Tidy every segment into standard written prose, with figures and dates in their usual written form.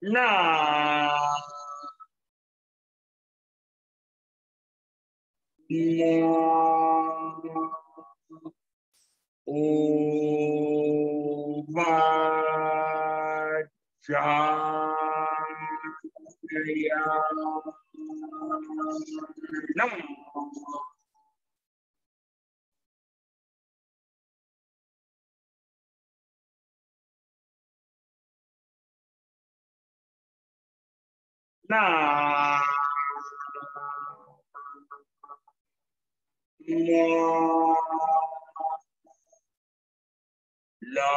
ना ओ नम ना ला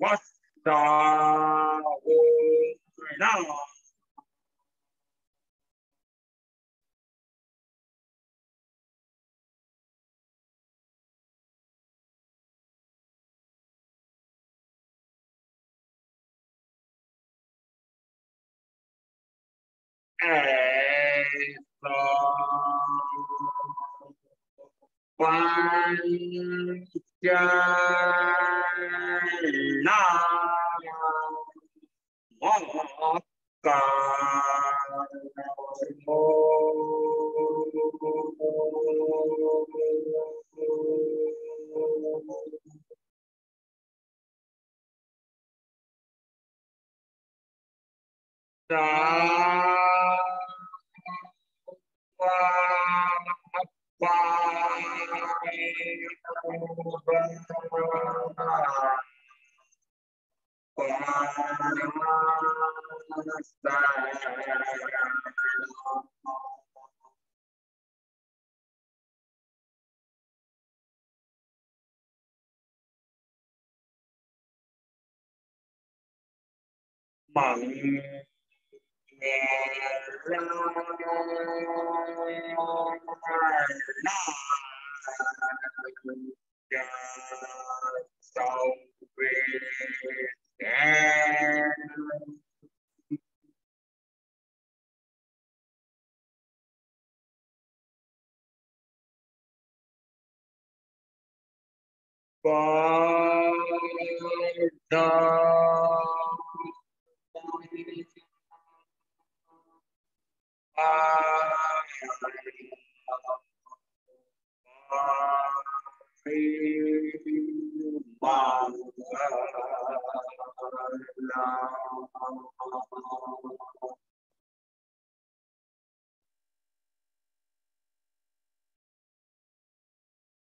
वस्ता ना ऐसा पंचना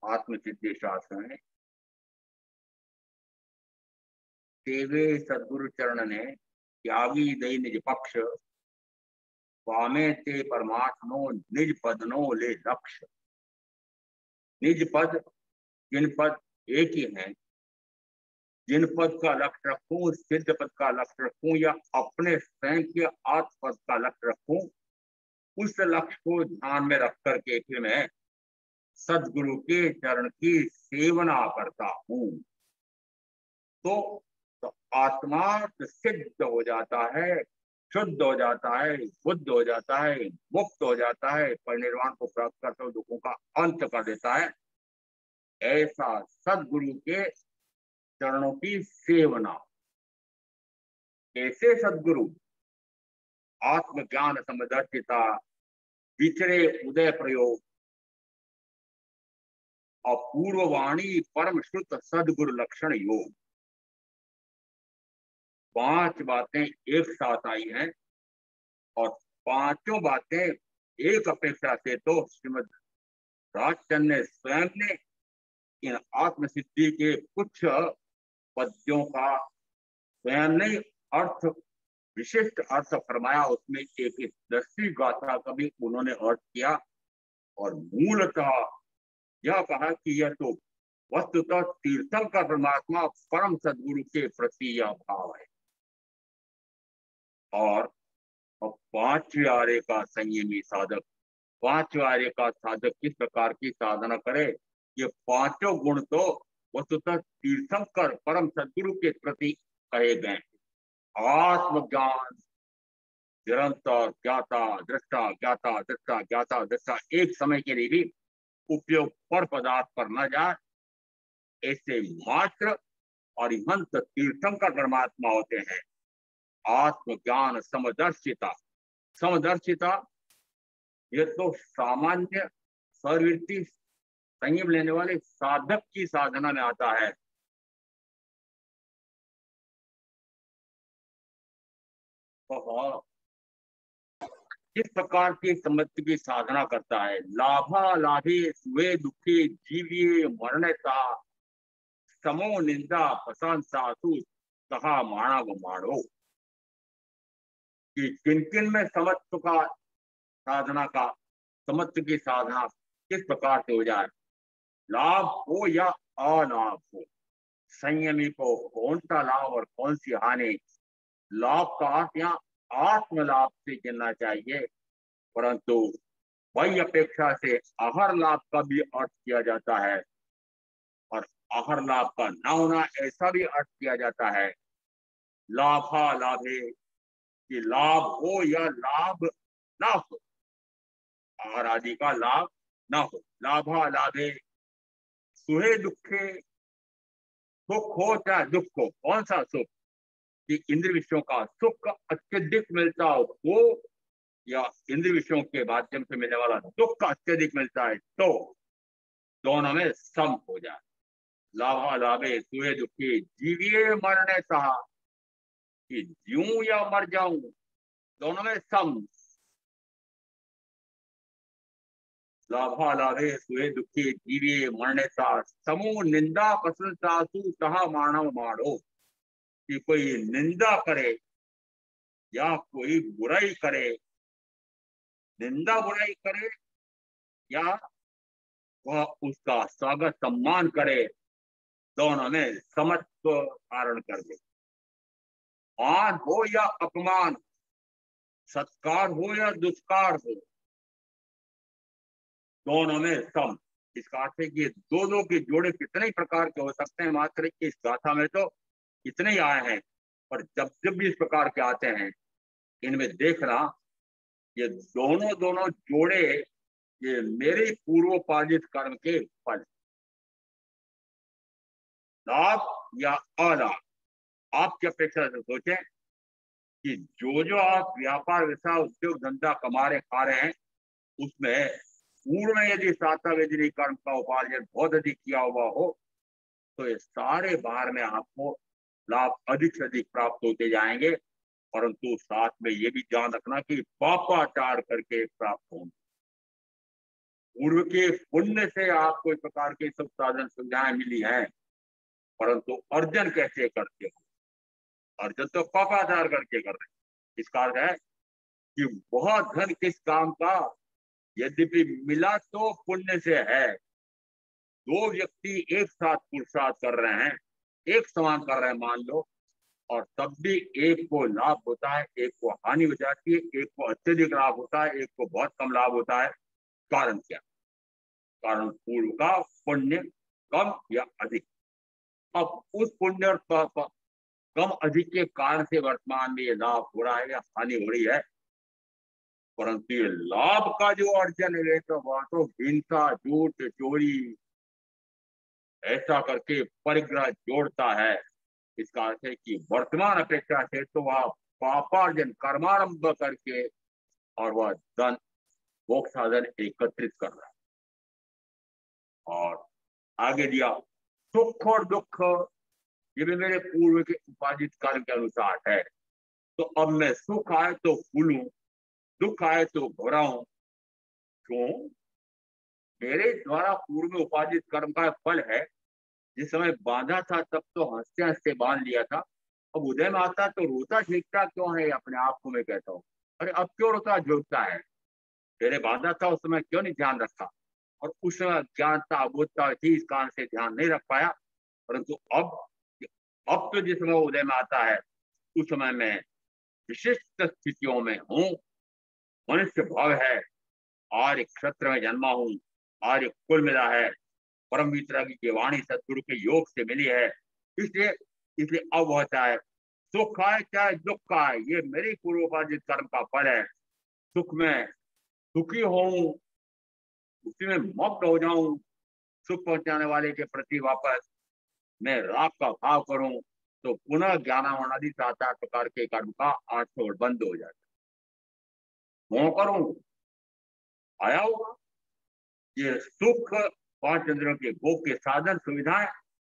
आत्मसिद्धि शास्त्र में तेवे सद्गुरु चरण ने त्यागी दई निज पक्ष वामे ते परमात्मो निज पद नो ले लक्ष्य। निज पद जिन पद एक ही है, जिन पद का लक्ष्य रखूं, सिद्ध पद का लक्ष्य रखूं या अपने स्वयं के आत्म पद का लक्ष्य रखूं, उस लक्ष्य को ध्यान में रख करके फिर मैं सदगुरु के चरण की सेवना करता हूं तो आत्मा सिद्ध हो जाता है, शुद्ध हो जाता है, बुद्ध हो जाता है, मुक्त हो जाता है, परिनिर्वाण को प्राप्त करते हुए दुखों का अंत कर देता है। ऐसा सदगुरु के चरणों की सेवना। कैसे सदगुरु? आत्मज्ञान समदर्शिता, विचरे उदय प्रयोग, अपूर्ववाणी परम श्रुत सदगुरु लक्षण योग। 5 बातें एक साथ आई हैं और 5 बातें एक अपेक्षा से तो श्रीमद राजचंद्र ने स्वयं ने इन आत्मसिद्धि के कुछ पद्यों का स्वयं ने अर्थ, विशिष्ट अर्थ फरमाया। उसमें एक 10वीं गाथा का भी उन्होंने अर्थ किया और मूलतः यह कहा कि यह तो वस्तुतः तीर्थंकर परमात्मा परम सदगुरु के प्रति यह भाव है। और 5वें आर्य का संयमी साधक, 5वें आर्य का साधक किस प्रकार की साधना करे, ये 5 गुण तो वस्तुतः तीर्थंकर परम सदगुरु के प्रति कहे गए। आत्मज्ञान, निरंतर ज्ञाता दृष्टा, ज्ञाता दृष्टा, ज्ञाता दृष्टा, एक समय के लिए भी उपयोग पर पदार्थ पर न जाए, ऐसे मात्र अरिहंत तीर्थंकर परमात्मा होते हैं। आत्मज्ञान समदर्शिता, समदर्शिता ये तो सामान्य सर्वृत्ति संयम लेने वाले साधक की साधना में आता है। तो किस प्रकार की समृद्धि की साधना करता है? लाभा लाभे सुवे दुखे जीविये मरणता समो निंदा प्रशंसा सहा माणा व माणो। कि किन किन में समत्व का साधना का समत्व की साधना किस प्रकार से हो जाए, लाभ हो या अलाभ हो, संयमी को कौन सा लाभ और कौन सी हानि। लाभ का अर्थ यहाँ आत्म लाभ से गिनना चाहिए, परंतु वही अपेक्षा से आहर लाभ का भी अर्थ किया जाता है और आहर लाभ का न होना ऐसा भी अर्थ किया जाता है। लाभा लाभे कि लाभ हो या लाभ ना हो, आहर आदि का लाभ ना हो। लाभा लाभे सुहे दुखे, सुख हो चाहे दुख हो, कौन सा सुख? कि इंद्र विषयों का सुख अत्यधिक मिलता हो या इंद्र विषयों के माध्यम से मिलने वाला दुख अत्यधिक मिलता है, तो दोनों में सम हो जाए। लाभा लाभे सुहे दुखी जीविये मरने सहा, कि जीऊं या मर जाऊं दोनों में सम। लाभा लाभे सुहे दुखी जीविये मरने सहा समूह निंदा प्रशंसा सहा मानव मारो। कि कोई निंदा करे या कोई बुराई करे, निंदा बुराई करे या वह उसका स्वागत सम्मान करे, दोनों में समत्व धारण कर दे। मान हो या अपमान, सत्कार हो या दुष्कार हो, दोनों में सम। इसका अर्थ है कि दो के जोड़े कितने ही प्रकार के हो सकते हैं, मात्र इस गाथा में तो इतने ही आए हैं। पर जब जब भी इस प्रकार के आते हैं, इनमें देखना ये दोनों जोड़े ये मेरे पूर्वोपार्जित कर्म के फल, लाभ या अलाभ। आपकी अपेक्षा से सोचें कि जो आप व्यापार व्यवसाय उद्योग धंधा कमा रहे खा रहे हैं, उसमें पूर्व में यदि सातवेदनी कर्म का उपार्जन बहुत अधिक किया हुआ हो, तो ये सारे बार में आपको लाभ अधिक से अधिक प्राप्त होते जाएंगे, परंतु साथ में ये भी ध्यान रखना कि पापाचार करके प्राप्त होंगे। पूर्व के पुण्य से आपको इस प्रकार के सब साधन सुविधाएं मिली हैं, परंतु अर्जन कैसे करते हो? अर्जन तो पापाचार करके कर रहे हैं। इसका अर्थ है कि बहुत धन किस काम का, यद्यपि मिला तो पुण्य से है। दो व्यक्ति एक साथ पुरुषार्थ कर रहे हैं, एक समान कर रहे हैं मान लो, और तब भी एक को लाभ होता है, एक को हानि हो जाती है, एक को अत्यधिक लाभ होता है, एक को बहुत कम लाभ होता है। कारण क्या? कारण पूर्व का पुण्य कम या अधिक। अब उस पुण्य और कम अधिक के कारण से वर्तमान में ये लाभ हो रहा है या हानि हो रही है, परंतु ये लाभ का जो अर्जन है तो वह तो हिंसा झूठ चोरी ऐसा करके परिग्रह जोड़ता है। इसका अर्थ है कि वर्तमान अपेक्षा से तो वह पापार्जन कर्मारंभ करके और वह धन भोग साधन एकत्रित कर रहा है। और आगे दिया सुख और दुख, ये भी मेरे पूर्व के उपार्जित कर्म के अनुसार है। तो अब मैं सुख आए तो फूलूं, दुख आए तो घबराऊं। क्यों? मेरे द्वारा पूर्व में उपार्जित कर्म का फल है। जिस समय बांधा था तब तो हंसते हंसते बांध लिया था, अब उदय में आता तो रोता झीकता क्यों है? अपने आप को मैं कहता हूँ, अरे अब क्यों रोता झूठता है? तेरे बांधा था उस समय क्यों नहीं ध्यान रखा? और उस समय अज्ञानता अबोधता थी, इस कारण से ध्यान नहीं रख पाया। परंतु अब तो जिस समय उदय में आता है उस समय में विशिष्ट स्थितियों में हूँ। मनुष्य भाव है, आर्य क्षेत्र में जन्मा हूँ, आर्य कुल मिला है, परम वितरागी की वाणी सदगुरु के योग से मिली है। इसलिए इसलिए अब होता है सुख आए चाहे दुख आए, ये मेरी पूर्वोपार्जित कर्म का फल है। सुख में सुखी हूं, उसी में मग्न हो जाऊं, सुख पहुंचाने वाले के प्रति वापस मैं राग का भाव करूं तो पुनः ज्ञानावनादि 7 प्रकार के कर्म का आठों बंद हो जाता है। वो करूं आया होगा ये सुख, 5 इंद्रियों के भोग के साधन सुविधाएं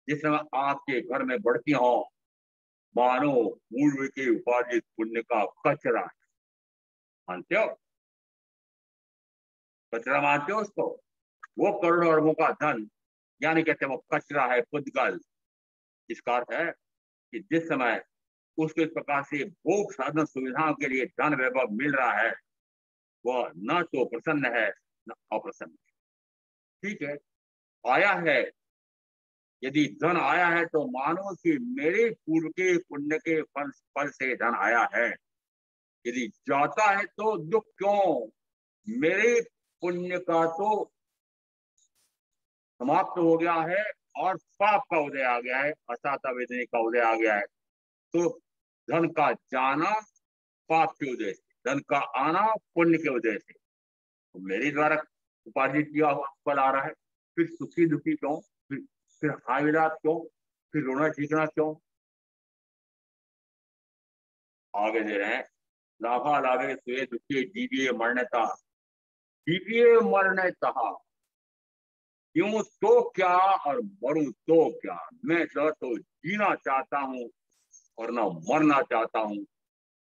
जिस समय आपके घर में बढ़ती हो, मानो पूर्व के उपार्जित पुण्य का कचरा है। मानते हो? कचरा मानते हो उसको? वो करोड़ों अरबों का धन, यानी कहते हैं वो कचरा है, पुद्गल। इसका अर्थ है कि जिस समय उसको इस प्रकार से भोग साधन सुविधाओं के लिए धन वैभव मिल रहा है, वह न तो प्रसन्न है न अप्रसन्न। ठीक है, आया है, यदि धन आया है तो मानो कि मेरे पूर्व के पुण्य के फल से धन आया है। यदि जाता है तो दुख क्यों? मेरे पुण्य का तो समाप्त हो गया है और पाप का उदय आ गया है, असाता वेदनी का उदय आ गया है। तो धन का जाना पाप के उदय से, धन का आना पुण्य के उदय से, तो मेरे द्वारा उपार्जित किया हुआ फल आ रहा है। फिर सुखी दुखी क्यों? फिर हाय विलाप क्यों? फिर रोना चीखना क्यों? आगे दे रहे हैं, लाभा लाभे सुए दुखी जीविए मरणता, जीविए मरणता। यूं तो क्या और मरूं तो क्या, मैं तो जीना चाहता हूं और ना मरना चाहता हूं।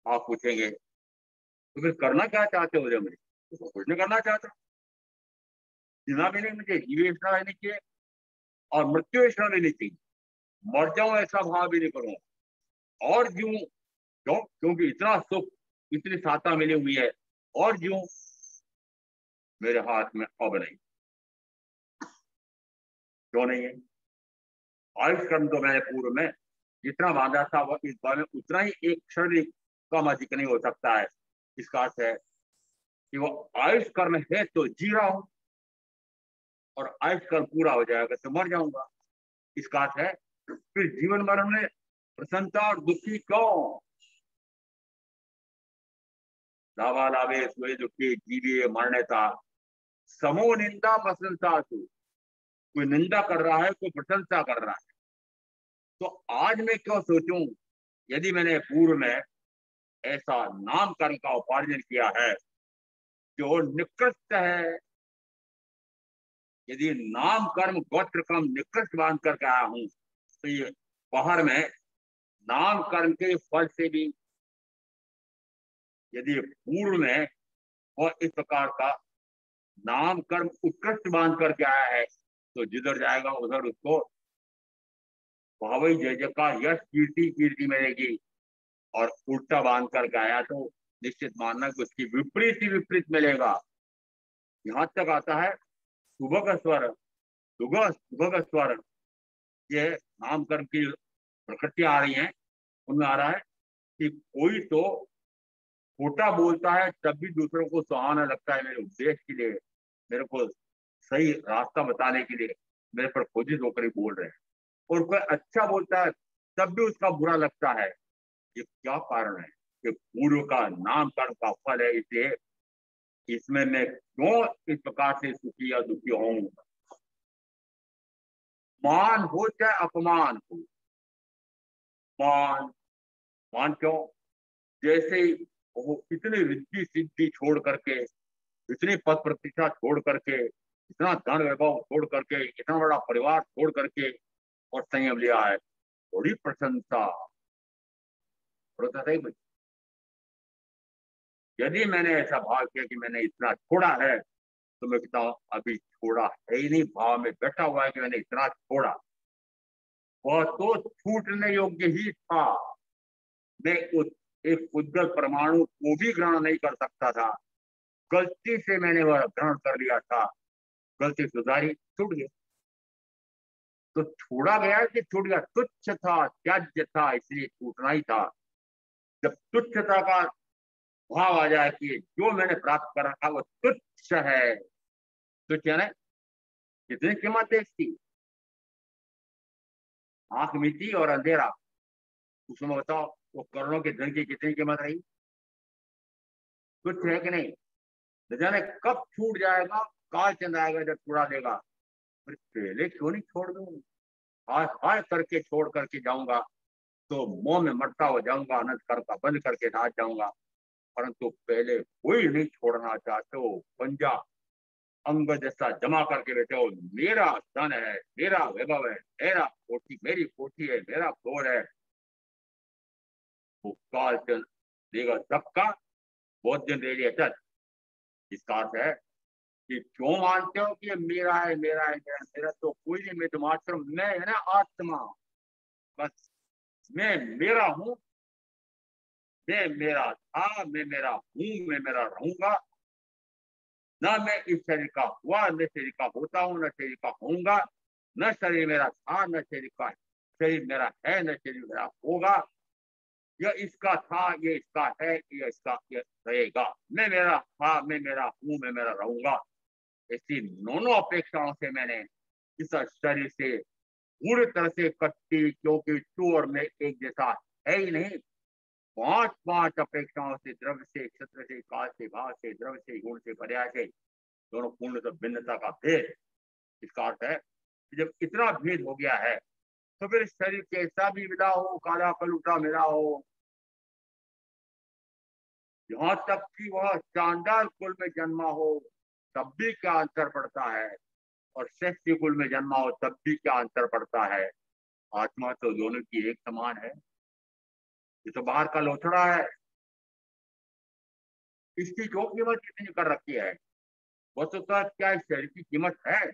आप पूछेंगे तो फिर करना क्या चाहते हो? जब मुझे तो कुछ नहीं करना चाहता, जीना भी नहीं मुझे, जीवे ऐसा नहीं चाहिए और मृत्यु ऐसा भी नहीं चाहिए, मर जाऊं ऐसा भाव भी नहीं करूंगा। और जीऊं क्यों? क्योंकि इतना सुख, इतनी सहायता मिली हुई है, और जीऊं मेरे हाथ में अब नहीं। क्यों नहीं है? आयुष कर्म तो मैंने पूर्व में जितना बांधा था वह इस बार में उतना ही एक क्षण भी कम अधिक नहीं हो सकता है। इसका अर्थ है कि वो आयुष कर्म है तो जी रहा हूं, और आयुष कर्म पूरा हो जाएगा तो मर जाऊंगा। इसका अर्थ है फिर जीवन मरण में प्रसन्नता और दुखी क्यों? लाभा लाभे सुए दुखी जीवे मरणता, समो निंदा प्रशंसा तू। कोई निंदा कर रहा है, कोई प्रशंसा कर रहा है, तो आज मैं क्यों सोचूं? यदि मैंने पूर्व में ऐसा नाम कर्म का उपार्जन किया है जो निकृष्ट है, यदि नाम कर्म गोत्र कर्म निकृष्ट बांध करके आया हूं, तो ये बाहर में नाम कर्म के फल से भी यदि पूर्व में वह इस प्रकार का नाम कर्म उत्कृष्ट बांध करके आया है, तो जिधर जाएगा उधर उसको भावई जय जय का यश कीर्ति कीर्ति मिलेगी। और उल्टा बांध करके आया तो निश्चित मानना कि उसकी विपरीत ही विपरीत मिलेगा। यहां तक आता है सुबह का स्वर, सुबह सुबह का स्वर, ये नाम कर्म की प्रकृतियां आ रही हैं, उनमें आ रहा है कि कोई तो खोटा बोलता है तब भी दूसरों को सुहाना लगता है, मेरे उपदेश के लिए, मेरे को सही रास्ता बताने के लिए मेरे पर खोजित होकर ही बोल रहे हैं। और कोई अच्छा बोलता है तब भी उसका बुरा लगता है। ये क्या कारण है? कि पूर्व का नाम कर्म का फल है, इसलिए इसमें मैं क्यों इस प्रकार से सुखी या दुखी हूं? मान हो चाहे अपमान हो, मान, मान क्यों? जैसे ही वो इतनी रिद्धि सिद्धि छोड़ करके, इतनी पद प्रतिष्ठा छोड़ करके, इतना धन वैभव छोड़ करके, इतना बड़ा परिवार छोड़ करके और संयम लिया है, थोड़ी प्रशंसा होता है। यदि मैंने ऐसा भाव किया कि मैंने इतना छोड़ा है, तो मैं कहता हूं अभी छोड़ा है ही नहीं, भाव में बैठा हुआ है कि मैंने इतना छोड़ा। वह तो छूटने योग्य ही था। मैं उस एक उद्गल परमाणु को भी ग्रहण नहीं कर सकता था, गलती से मैंने वह ग्रहण कर लिया था, गलती सुधारी, छूट गया। तो छोड़ा गया कि छूट गया? तुच्छ था, त्याज्य था, इसलिए छूटना ही था। जब तुच्छता का भाव आ जाए कि जो मैंने प्राप्त करा था वो तुच्छ है, तुच्छ है ना, कितनी कीमत है इसकी? आंख मिटी और अंधेरा, उसमें बताओ वो करोड़ों के धन की कितनी कीमत रही? तुच्छ है कि नहीं? न जाने कब छूट जाएगा, काल चंद आएगा जब छुड़ा देगा। फिर पहले क्यों नहीं छोड़ दूं? हाय हाय करके छोड़ करके जाऊंगा तो मोह में मरता हो जाऊंगा, अनंत करता बंद करके नाच जाऊंगा। परंतु पहले कोई नहीं छोड़ना चाहते हो, पंजा अंग जैसा जमा करके बैठे हो। मेरा धन है, मेरा वैभव है, मेरा कोठी, मेरी कोठी है, मेरा घोर है। वो काल चल देगा सबका, बहुत दिन रेडी अचल। इसका अर्थ है कि क्यों मानते हो कि ये मेरा है, मेरा है, मेरा है? मेरा तो कोई नहीं, मैं तो मात्र मैं है ना, आत्मा। बस मैं मेरा हूं, मैं मेरा था, मैं मेरा हूं, मैं मेरा रहूंगा। न मैं इस शरीर का हुआ, न शरीर का होता हूं, न शरीर का होऊंगा। न शरीर मेरा था, न शरीर का शरीर मेरा है, न शरीर मेरा होगा। यह इसका था, ये इसका है, ये इसका ये रहेगा। मैं मेरा था, मैं मेरा हूं, मैं मेरा रहूंगा। ऐसी दोनों अपेक्षाओं से मैंने इस शरीर से पूरी तरह से कट्टी, क्योंकि तू और मैं एक जैसा है ही नहीं। पांच पांच अपेक्षाओं से, द्रव्य से, क्षेत्र से, काल से, भाव से, द्रव्य से, गुण से, पर्याय से, दोनों पूर्ण तो भिन्नता का भेद। इसका अर्थ है कि जब इतना भेद हो गया है तो फिर शरीर कैसा भी मिला हो, काला कलूटा मिला हो, यहाँ तक कि वह चांडाल कुल में जन्मा हो, तब भी क्या अंतर पड़ता है, और शैत्य कुल में जन्मा हो तब भी क्या अंतर पड़ता है। आत्मा तो दोनों की एक समान है। ये तो बाहर का लोथड़ा है, इसकी जो कीमत कितनी कर रखी है। वस्तुतः क्या इस शरीर की कीमत है?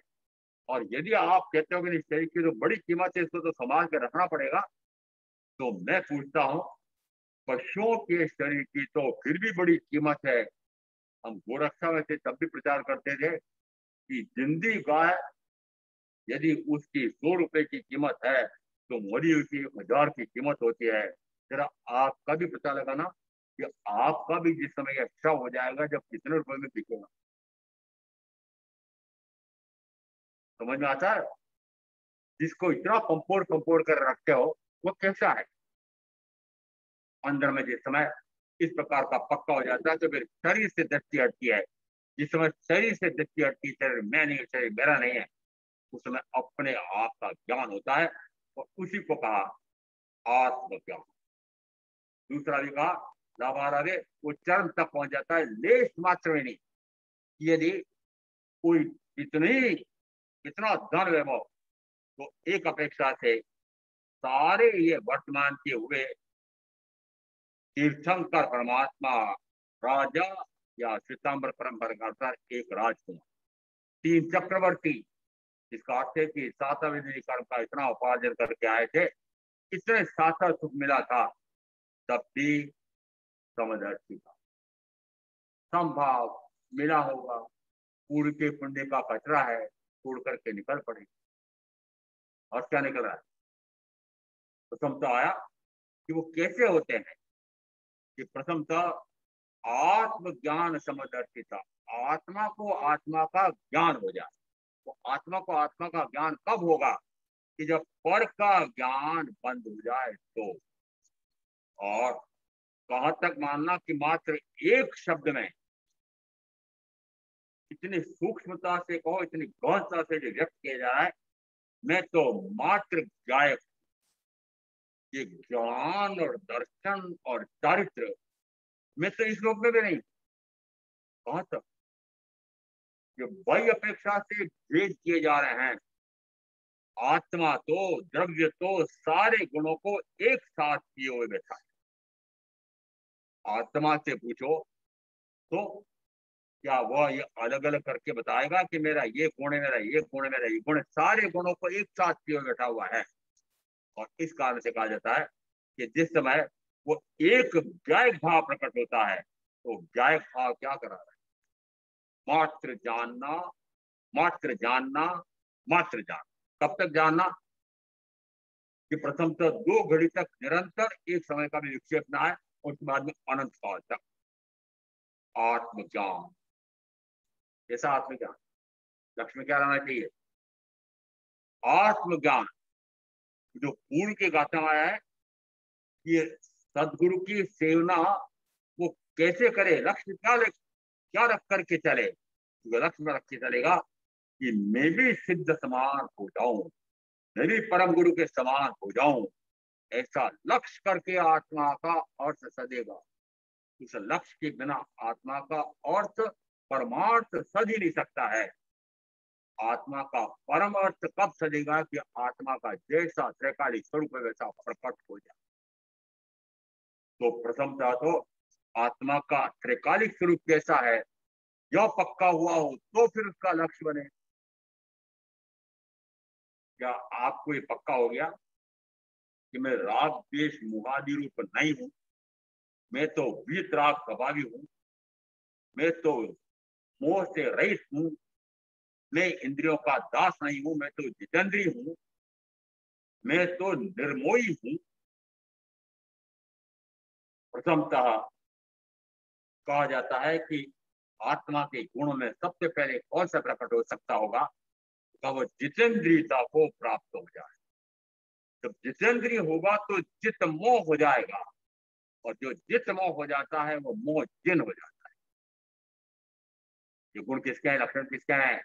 और यदि आप कहते हो कि इस शरीर की जो बड़ी कीमत है, इसको तो संभाल के रखना पड़ेगा, तो मैं पूछता हूँ, पशुओं के शरीर की तो फिर भी बड़ी कीमत है। हम गोरक्षा में थे तब भी प्रचार करते थे कि जिंदी गाय यदि उसकी 100 रुपए की कीमत है तो मरी हुई की 1000 की कीमत होती है। जरा आपका भी पता लगाना कि आपका भी जिस समय यह शव हो जाएगा, जब कितने रुपए में बिकेगा। समझ में आता है? जिसको इतना कंपोर्ट कंपोर्ट कर रखते हो, वो कैसा है? अंदर में जिस समय इस प्रकार का पक्का हो जाता है तो फिर शरीर से दृष्टि हटती है। जिस समय शरीर से दृष्टि हटती, शरीर मैं नहीं, शरीर मेरा नहीं है, उस समय अपने आप का ज्ञान होता है, और उसी को कहा आत्मज्ञान। दूसरा भी कहा लाभाराधे, वो चरम तक पहुंच जाता है, लेश मात्र में नहीं। यदि कोई इतनी इतना धन वैभव, तो एक अपेक्षा से सारे ये वर्तमान के हुए तीर्थंकर परमात्मा राजा या श्वेतांबर परंपरा का एक राजकुमार, 3 चक्रवर्ती। इसका अर्थ है कि साता विधि कर्म का इतना उपार्जन करके आए थे, इतने साता सुख मिला था, तब भी समदर्शी का संभाव मिला होगा। पूर्व के पुण्य का कचरा है, छोड़ करके निकल पड़े। और क्या निकल रहा है? प्रथम तो आया कि वो कैसे होते हैं, कि प्रथम तो आत्मज्ञान समदर्शिता, आत्मा को आत्मा का ज्ञान हो जाए। तो आत्मा को आत्मा का ज्ञान कब होगा? कि जब पर का ज्ञान बंद हो जाए तो। और कहां तक मानना कि मात्र एक शब्द में इतनी सूक्ष्मता से कहो, इतनी गहनता से जो व्यक्त किया जा रहा है, मैं तो मात्र गायक। ये ज्ञान और दर्शन और चारित्र में तो इस लोक में भी नहीं। कहां तक जो वही अपेक्षा से भेद किए जा रहे हैं, आत्मा तो, द्रव्य तो सारे गुणों को एक साथ किए हुए बैठा है। आत्मा से पूछो तो क्या वह ये अलग अलग करके बताएगा कि मेरा ये गुण है, मेरा ये गुण है, मेरा ये गुण है? सारे गुणों को एक साथ किए हुए बैठा हुआ है। और इस कारण से कहा जाता है कि जिस समय वो एक गायक भाव प्रकट होता है, तो गायक भाव क्या करा रहा है? मात्र जानना, मात्र जानना, मात्र जानना। कब तक जानना? कि प्रथम तो 2 घड़ी तक निरंतर एक समय का भी विक्षेप ना है, उसके बाद में अनंत काल तक आत्मज्ञान। कैसा आत्मज्ञान? लक्ष्य में क्या रहना चाहिए? आत्मज्ञान। जो पूर्व के गाथा में आया है कि सदगुरु की सेवना वो कैसे करे, लक्ष्य क्या रख करके चले, तो लक्ष्य में रख के चलेगा कि मैं भी सिद्ध समान हो जाऊं। मेरी परम गुरु के समान हो जाऊं, ऐसा लक्ष्य करके आत्मा का अर्थ सदेगा। उस लक्ष्य के बिना आत्मा का अर्थ परमार्थ सज ही नहीं सकता है। आत्मा का परम अर्थ कब सजेगा कि आत्मा का जैसा त्रैकालिक स्वरूप है वैसा प्रकट हो जाए। तो प्रथमतः तो आत्मा का त्रैकालिक स्वरूप कैसा है यह पक्का हुआ हो तो फिर उसका लक्ष्य बने। क्या आपको ये पक्का हो गया कि मैं राग द्वेष मोहादि रूप नहीं हूं, मैं तो वीतराग स्वभावी हूं, मैं तो मोह से रहित हूं, मैं इंद्रियों का दास नहीं हूं, मैं तो जितेंद्री हूं, मैं तो निर्मोही हूं। प्रथमतः कहा जाता है कि आत्मा के गुणों में सबसे पहले कौन सा प्रकट हो सकता होगा, तो वो जितेंद्रियता को प्राप्त हो जाए। जब जितेंद्रिय होगा तो चित्त मोह हो जाएगा, और जो चित्त मोह हो जाता है वो मोह जिन हो जाता है। ये गुण किसके हैं, लक्षण किसके हैं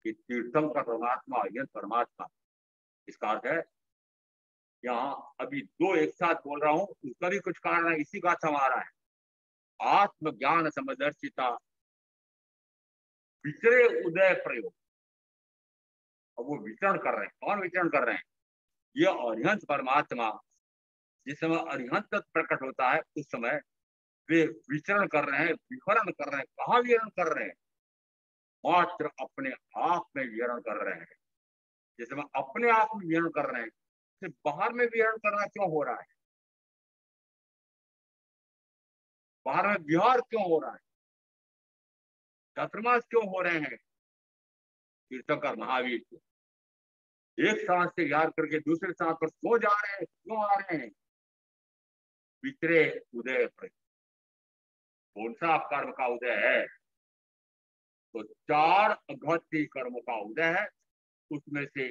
कि तीर्थंकर परमात्मा, यह परमात्मा। इसका अर्थ है यहाँ अभी दो एक साथ बोल रहा हूं, उसका भी कुछ कारण है, इसी का हमारा है। आत्मज्ञान समदर्शिता विचरे उदय प्रयोग। अब वो विचरण कर रहे हैं, कौन विचरण कर रहे हैं, ये अरिहंत परमात्मा जिस समय अरिहंत प्रकट होता है उस समय वे विचरण कर रहे हैं, विहरण कर रहे हैं। कहाँ विहरण कर रहे हैं, मात्र अपने आप में विहरण कर रहे हैं। जिस समय अपने आप में विहरण कर रहे हैं, सिर्फ बाहर में विहरण करना क्यों हो रहा है, बाहर में विहार क्यों हो रहा है, चतुर्मास क्यों हो रहे हैं तीर्थंकर महावीर के। एक सांस से विहार करके दूसरे सांस पर सो जा रहे हैं, क्यों आ रहे हैं, विचरे उदय पर। कौन सा कर्म का उदय है, तो चार अघाती कर्मों का उदय है। उसमें से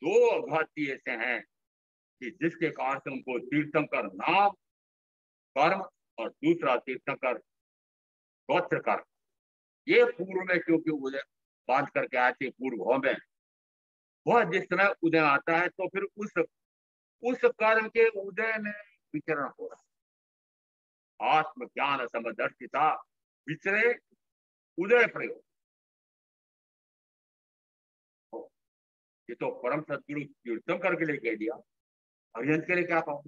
दो अघाती ऐसे हैं कि जिसके कारण से उनको तीर्थंकर नाम कर्म और दूसरा तीर्थंकर गोत्र कर्म, ये पूर्व में क्योंकि उदय बांध करके आए थे पूर्व भाव में, वह जिस समय उदय आता है तो फिर उस कर्म के उदय में विचरण हो रहा है। आत्मज्ञान समदर्शिता विचरे उदय प्रयोग। ये तो परम सदगुरु तीर्थंकर के लिए कह दिया, अरिहंत के लिए क्या कहूं।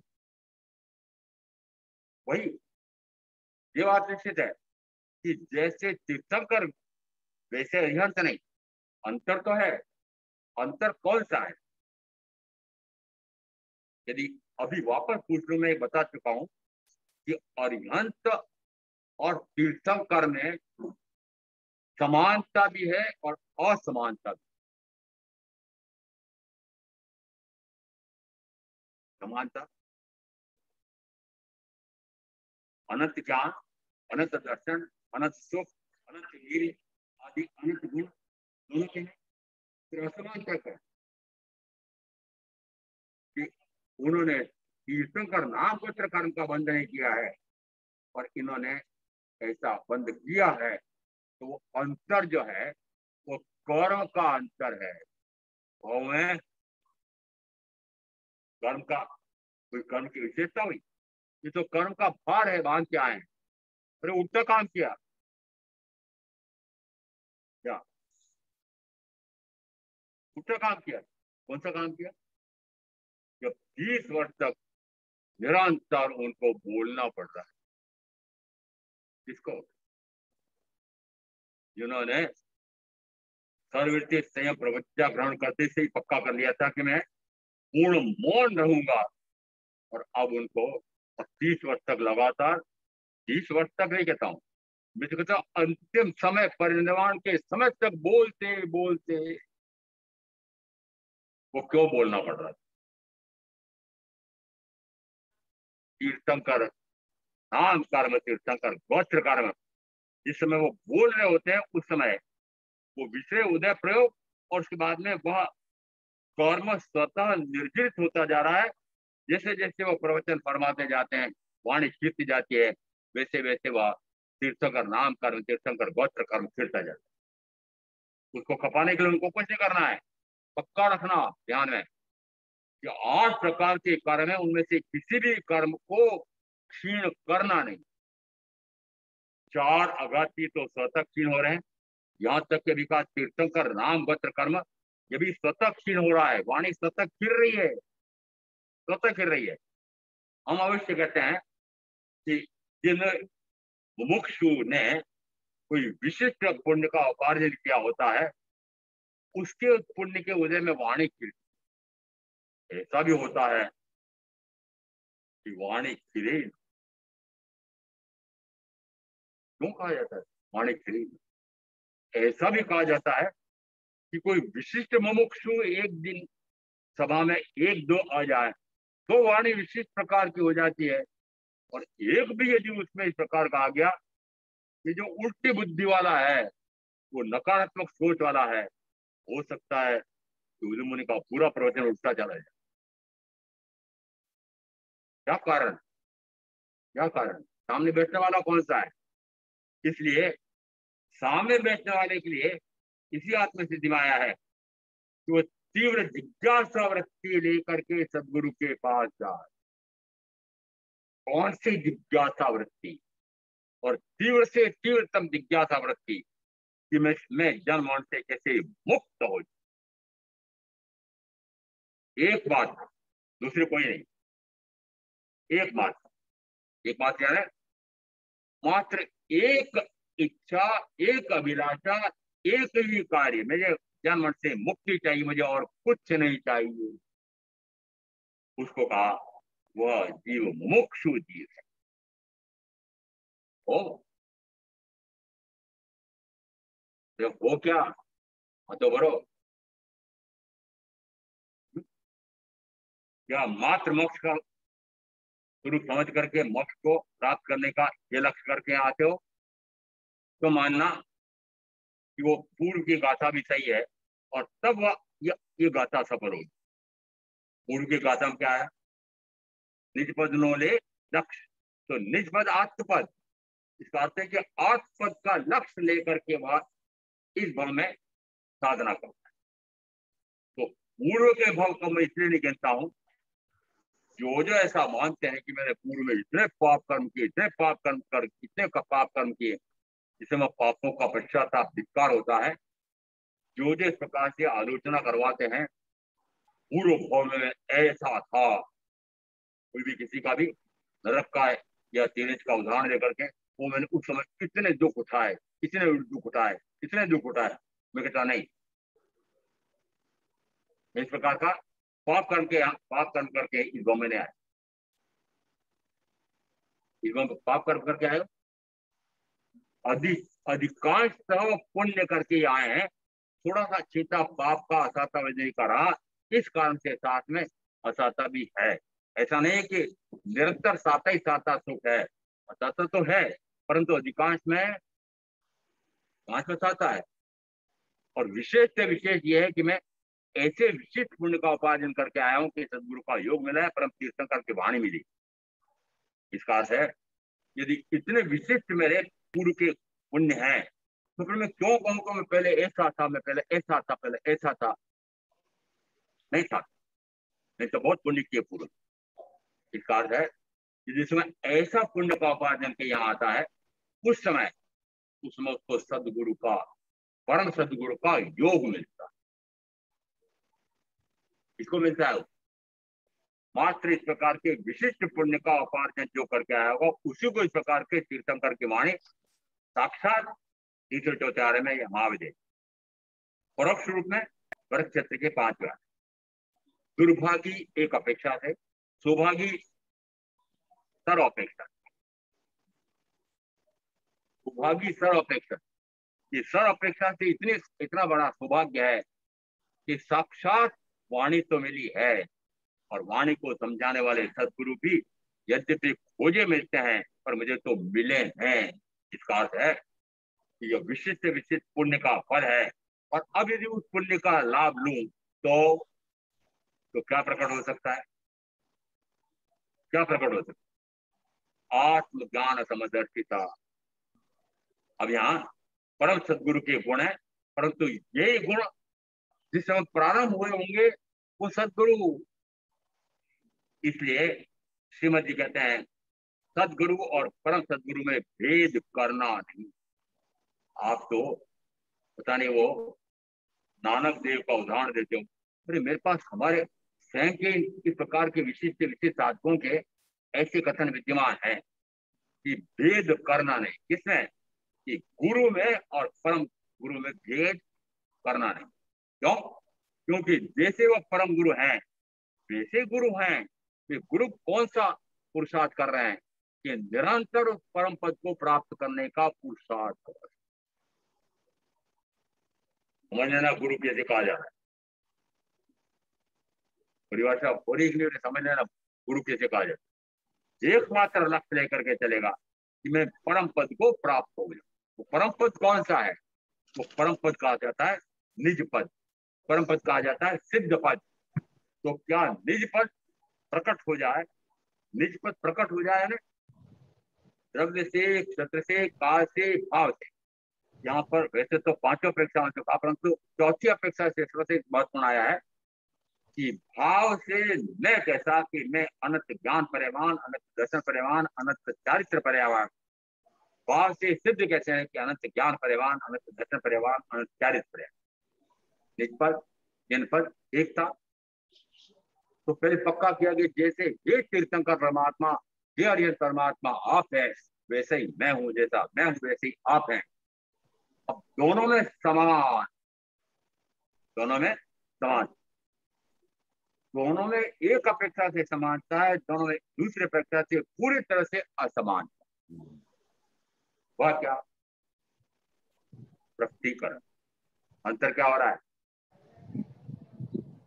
वही ये बात निश्चित है कि जैसे तीर्थंकर वैसे अरिहंत नहीं, अंतर तो है। अंतर कौन सा है, यदि अभी वापस पूछ लूं, मैं बता चुका हूं कि अरिहंत और तीर्थंकर में समानता भी है और असमानता भी। समानता अनंत ज्ञान, अनंत दर्शन, अनंत सुख, अनंत वीर आदि अनंत गुण दोनों के हैं। फिर असमानता क्या है कि उन्होंने तीर्थंकर नाम गोत्र कर्म का बंध नहीं किया है और इन्होंने ऐसा बंध किया है, तो वो अंतर जो है वो कर्म का अंतर है। भाव में कर्म का कोई कर्म की विशेषता हुई, ये तो कर्म का भार है, बांध के आए हैं। अरे उल्टा काम किया क्या, उल्टा काम किया, कौन सा काम किया, जब 20 वर्ष तक निरंतर उनको बोलना पड़ रहा है। किसको, जिन्होंने सर्ववृत्ति संयम प्रवृत्तियां ग्रहण करते से ही पक्का कर लिया था कि मैं पूर्ण मौन रहूंगा, और अब उनको 30 वर्ष तक लगातार, 30 वर्ष तक नहीं कहता हूं, मैं तो कहता हूं अंतिम समय परिनिर्वाण के समय तक बोलते बोलते वो क्यों बोलना पड़ रहा था। तीर्थंकर नाम कर्म, तीर्थंकर गोत्र कर्म, जिस समय वो बोल रहे होते हैं उस समय वो विषय उदय प्रयोग, और उसके बाद में वह कर्म स्वतः निर्जित होता जा रहा है। जैसे जैसे वो प्रवचन फरमाते जाते हैं, वाणी खींचती जाती है, वैसे वैसे वह तीर्थंकर नाम कर्म, तीर्थंकर गोत्र कर्म खिलता जाता है। उसको खपाने के लिए उनको कुछ नहीं करना है, पक्का रखना ध्यान में कि 8 प्रकार के कर्म है, उनमें से किसी भी कर्म को क्षीण करना नहीं। 4 आघाती तो स्वतः क्षीण हो रहे हैं, यहाँ तक के विकास तीर्थंकर नाम गोत्र कर्म ये भी स्वतः क्षीण हो रहा है। वाणी स्वतः खिर रही है, स्वतः खिर रही है। हम अवश्य कहते हैं कि जिन मुमुक्षु ने कोई विशिष्ट पुण्य का उपार्जन किया होता है, उसके पुण्य के उदय में वाणी खिलती। ऐसा भी होता है कि वाणी खिले, क्यों कहा जाता है वाणी खिले? ऐसा भी कहा जाता है कि कोई विशिष्ट मुमुक्षु एक दिन सभा में 1-2 आ जाए तो वाणी विशिष्ट प्रकार की हो जाती है, और एक भी यदि उसमें इस प्रकार का आ गया कि जो उल्टी बुद्धि वाला है, वो नकारात्मक सोच वाला है, हो सकता है कि उस मुनि का पूरा प्रवचन उल्टा चला जाए। क्या कारण? क्या कारण? सामने बैठने वाला कौन सा है? इसलिए सामने बैठने वाले के लिए इसी आत्मसिद्धि में आया है कि वो तीव्र जिज्ञासा वृत्ति लेकर के सदगुरु के पास जाए। कौन सी जिज्ञासा वृत्ति? और तीव्र से तीव्रतम जिज्ञासा वृत्ति कि मैं जन्म मरण से कैसे मुक्त हो। एक बात, दूसरी कोई नहीं, एक बात। एक बात क्या है? मात्र एक इच्छा, एक अभिलाषा, एक ही कार्य, मुझे जन्म मरण से मुक्ति चाहिए, मुझे और कुछ नहीं चाहिए। उसको कहा वह जीव मुमुक्षु जीव है। ओ वो क्या? तो बरो क्या मात्र मोक्ष का स्वरूप समझ करके मोक्ष को प्राप्त करने का ये लक्ष्य करके आते हो, तो मानना कि वो पूर्व की गाथा भी सही है, और तब वह ये गाथा सफल होगी। पूर्व की गाथा में क्या है? निज पद नो ले लक्ष्य, तो निज पद आत्मपद, इसका अर्थ है कि आत्मपद का लक्ष्य लेकर के वह इस भव में साधना करता है। तो पूर्व के भव को मैं इसलिए नहीं कहता हूं, जो ऐसा मानते हैं कि मैंने पूर्व में इतने पाप कर्म किए, इतने पाप कर्म कर, इतने पाप कर्म किए, जिसमें पापों का पश्चाताप धिक्कार होता है, जो इस प्रकार से आलोचना करवाते हैं पूर्व भाव में ऐसा था, कोई भी किसी का भी नरक का या तेरस का उदाहरण लेकर के वो मैंने उस समय इतने दुख उठाए, इतने दुख उठाए, इतने दुख उठाए, मैं कहता नहीं, मैं इस प्रकार का पाप कर्म करके इस गांव में आया, इस गांव में पाप कर्म करके आए, अधिकांश पुण्य करके आए हैं। थोड़ा सा चीता पाप का असाता वजह का रहा, इस कारण से साथ में असाता भी है। ऐसा नहीं है कि निरंतर साता ही साता सुख है, असाता तो है, परंतु अधिकांश में पांच में साता है। और विशेष से विशेष ये है कि मैं ऐसे विशिष्ट पुण्य का उपार्जन करके आया हूं कि सदगुरु का योग मिला है, परम तीर्थंकर की वाणी मिली। इसका अर्थ है यदि इतने विशिष्ट मेरे पूर्व के पुण्य हैं, तो फिर मैं क्यों कहूँ कि मैं पहले ऐसा था, मैं पहले ऐसा था, पहले ऐसा था? नहीं था, नहीं तो बहुत पुण्य किए पूर्व। इसका अर्थ है कि जिसमें ऐसा पुण्य का उपार्जन के यहाँ आता है, उसमें उसको सदगुरु का, परम सदगुरु का योग मिलता है। इसको मिलता है मात्र इस प्रकार के विशिष्ट पुण्य का उपार्जन जो करके आया होगा, उसी को इस प्रकार के तीर्थंकर की वाणी साक्षात तीसरे चौथारे में यह महाविदय परोक्ष रूप में भरत क्षेत्र के 5 ग्रह। दुर्भागी एक अपेक्षा थे, सौभागी सर्व अपेक्षा, सौभागी सर्व अपेक्षा। ये सर्व अपेक्षा से इतना बड़ा सौभाग्य है कि साक्षात वाणी तो मिली है, और वाणी को समझाने वाले सदगुरु भी यद्यपि खोजे मिलते हैं, पर मुझे तो मिले हैं। इसका अर्थ है कि यह विशिष्ट विशिष्ट पुण्य का फल है, और अब यदि उस पुण्य का लाभ लूं तो क्या प्रकट हो सकता है? क्या प्रकट हो सकता है? आत्मज्ञान समदर्शिता। अब यहाँ परम सदगुरु के गुण है, परंतु ये गुण जिस समय प्रारंभ हुए होंगे वो सदगुरु। इसलिए श्रीमद जी कहते हैं सदगुरु और परम सदगुरु में भेद करना नहीं। आप तो पता नहीं वो नानक देव का उदाहरण देते हो, अरे मेरे पास हमारे स्वयं के इस प्रकार के विशिष्ट विशिष्ट साधकों के ऐसे कथन विद्यमान है कि भेद करना नहीं। किसमें? कि गुरु में और परम गुरु में भेद करना नहीं। क्यों? क्योंकि जैसे वो परम गुरु हैं वैसे गुरु हैं। ये गुरु कौन सा पुरुषार्थ कर रहे हैं कि निरंतर उस परम पद को प्राप्त करने का पुरुषार्थ कर रहे हैं। समझ लेना गुरु कैसे कहा जा रहा है, परिभाषा पूरी समझ लेना गुरु कैसे कहा जाता है। एकमात्र लक्ष्य लेकर के चलेगा कि मैं परम पद को प्राप्त हो गया। वो परम पद कौन सा है? वो परम पद कहा जाता है निज पद। परम पद कहा जाता है सिद्ध पद। तो क्या निज पद प्रकट हो जाए, निज पद प्रकट हो जाए ना, द्रव्य से, क्षत्र से, काल से, भाव से। यहाँ पर वैसे तो पांचों अपेक्षाओं से कहा, परंतु चौथी अपेक्षा से सबसे महत्वपूर्ण आया है कि भाव से मैं कैसा कि मैं अनंत ज्ञान पर्यवान, अनंत दर्शन पर्यवान, अनंत चारित्र पर्यवान। भाव से सिद्ध कैसे है कि अनंत ज्ञान पर्यवान, अनंत दर्शन पर्यवान, अनंत चारित्र पर्यवान। निष्पद जनपद एक था। तो पहले पक्का किया कि जैसे ये तीर्थंकर परमात्मा, ये अरियन परमात्मा आप है, वैसे ही मैं हूं। जैसा मैं हूं वैसे ही आप हैं। अब दोनों में समान, दोनों में समान, दोनों में एक अपेक्षा से समानता है, दोनों में दूसरी अपेक्षा से पूरी तरह से असमान। वह क्या? प्रकटीकरण। अंतर क्या हो रहा है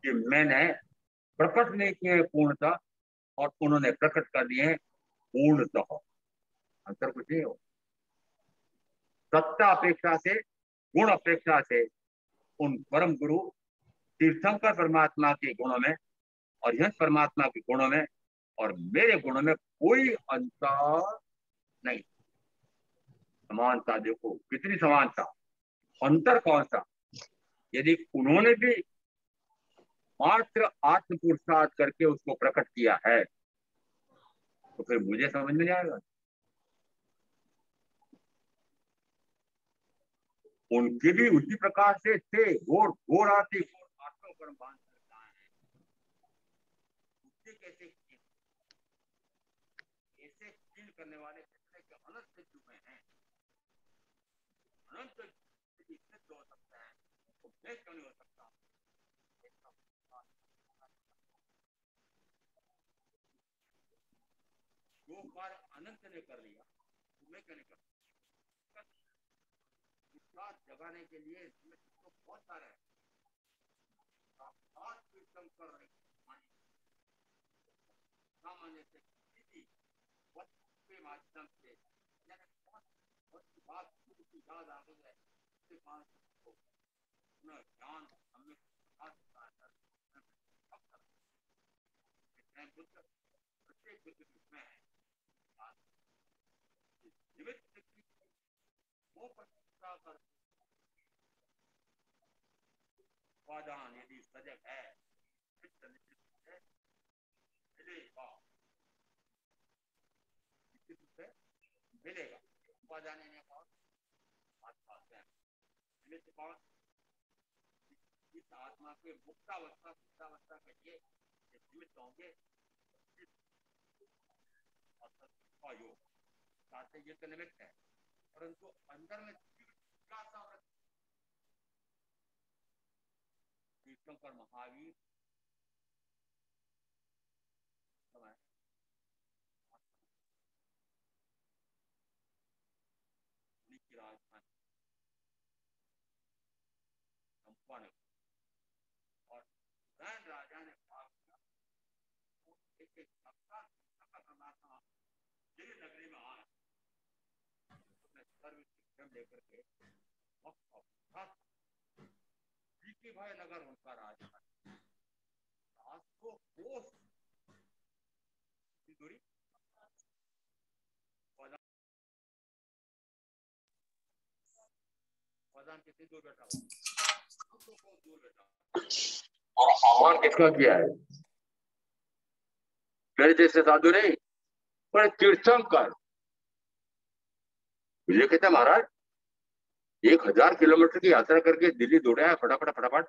कि मैंने प्रकट नहीं किए हैं पूर्णतः और उन्होंने प्रकट कर दिए हैं पूर्णतः। अंतर कुछ नहीं हो। सत्ता अपेक्षा से, गुण अपेक्षा से उन परम गुरु तीर्थंकर परमात्मा के गुणों में और यह परमात्मा के गुणों में और मेरे गुणों में कोई अंतर नहीं। समानता देखो कितनी समानता। अंतर कौन सा? यदि उन्होंने भी मात्र आत्म पुरुषार्थ करके उसको प्रकट किया है तो फिर मुझे समझ में नहीं आएगा। उनके भी उसी प्रकार से थे। घोर घोर आती घोर आत्मा परम भान कैसे ऐसे फील करने वाले अनंत चुके हैं। अनंत सिद्ध हो सकता है तो मैं क्यों नहीं हो सकता? जो कार्य अनंत ने कर लिया तो मैं क्यों नहीं कर सकता? विश्वास जगाने के लिए तो बहुत सारे कर रहे सामान्य से किसी वस्तु के माध्यम से बात याद आ गई है ज्ञान हमें बुद्ध प्रत्येक बुद्ध में है निमित्त वो प्रतिष्ठा कर उपादान यदि सजग है मिलेगा, निश्चित रूप से मिलेगा। उपादान निमित्त कौन? इस आत्मा के मुक्तावस्था के लिए निमित्त होंगे और योग साथ ये तो निमित्त है, परंतु अंदर में तीर्थंकर महावीर समय की राजधानी चंपाने और वैन राजा ने भाग किया। एक एक परमात्मा दिल्ली नगरी में आए सर्व शिक्षण लेकर के जी भाई नगर उनका राजधानी को कोस की दूरी कितनी दूर बैठा हुआ? दूर बैठा इसका किया है। मेरे जैसे साधु नहीं, पर तीर्थंकर। ये कहते महाराज 1000 किलोमीटर की यात्रा करके दिल्ली दौड़ा है फटाफट फटाफट।